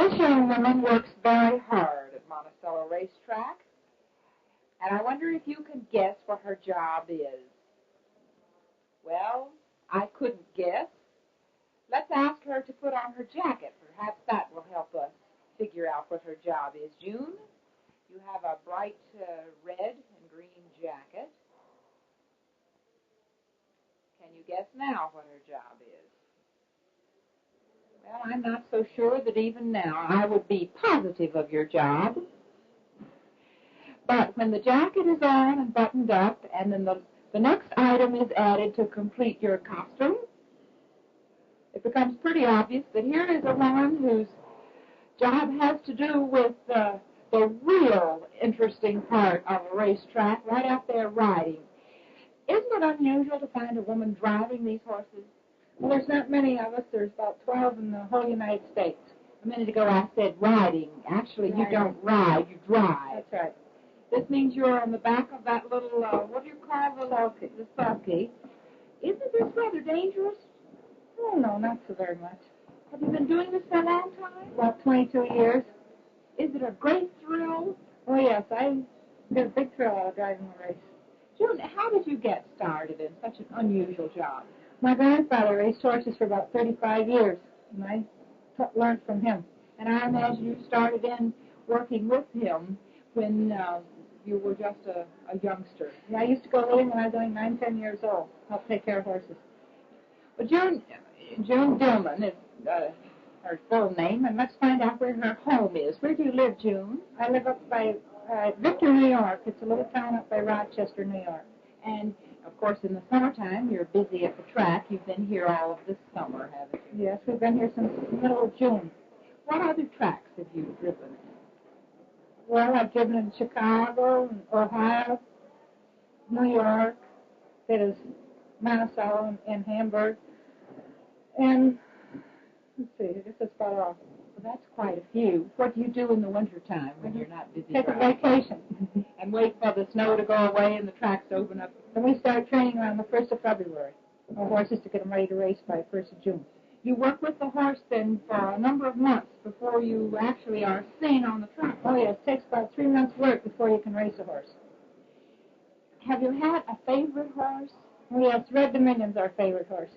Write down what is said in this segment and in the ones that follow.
This young woman works very hard at Monticello Racetrack, and I wonder if you can guess what her job is. Well, I couldn't guess. Let's ask her to put on her jacket. Perhaps that will help us figure out what her job is. June, you have a bright red and green jacket. Can you guess now what her job is? Well, I'm not so sure that even now I would be positive of your job. But when the jacket is on and buttoned up, and then the next item is added to complete your costume, it becomes pretty obvious that here is a woman whose job has to do with the real interesting part of a racetrack, right out there riding. Isn't it unusual to find a woman driving these horses? Well, there's not many of us. There's about 12 in the whole United States. A minute ago I said riding. Actually, you don't ride, you drive. That's right. This means you're on the back of that little, what do you call the sulky? Isn't this rather dangerous? Oh, no, not so very much. Have you been doing this for a long time? About 22 years. Is it a great thrill? Oh, yes, I get a big thrill out of driving a race. June, how did you get started in such an unusual job? My grandfather raced horses for about 35 years, and I learned from him. And I imagine you started in working with him when you were just a youngster. Yeah, I used to go with him when I was only 9, 10 years old, help take care of horses. But June Dillman is her full name, and let's find out where her home is. Where do you live, June? I live up by Victor, New York. It's a little town up by Rochester, New York. And, of course, in the summertime, you're busy at the track. You've been here all of this summer, haven't you? Yes, we've been here since the middle of June. What other tracks have you driven in? Well, I've driven in Chicago, Ohio, New York, Monticello, and Hamburg. And, let's see, I guess that's about all. Well, that's quite a few. What do you do in the wintertime when you're not busy? Take a vacation. And wait for the snow to go away and the tracks to open up. Then we start training around the 1st of February. Our horses to get them ready to race by 1st of June. You work with the horse then for a number of months before you actually are seen on the track. Oh, yes, it takes about 3 months' work before you can race a horse. Have you had a favorite horse? Oh, yes, Red Dominion's our favorite horse.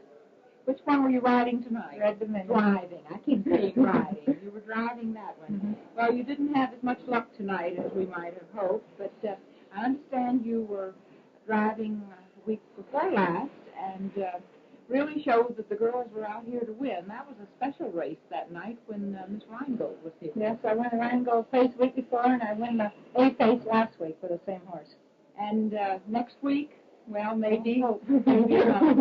Which one were you riding tonight? Red Dominion. Driving. I keep saying riding. You were driving that one. Mm-hmm. Well, you didn't have as much luck tonight as we might have hoped, but I understand you were driving the week before last and really showed that the girls were out here to win. That was a special race that night when Miss Rheingold was here. Yes, I won the Rheingold Pace the week before, and I won the A Pace last week for the same horse. And next week, well, maybe, maybe not.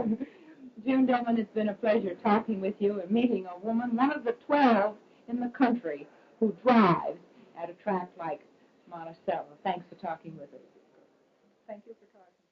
June Dillman, it's been a pleasure talking with you and meeting a woman, one of the 12 in the country who drives at a track like Monticello. Thanks for talking with us. Thank you for talking.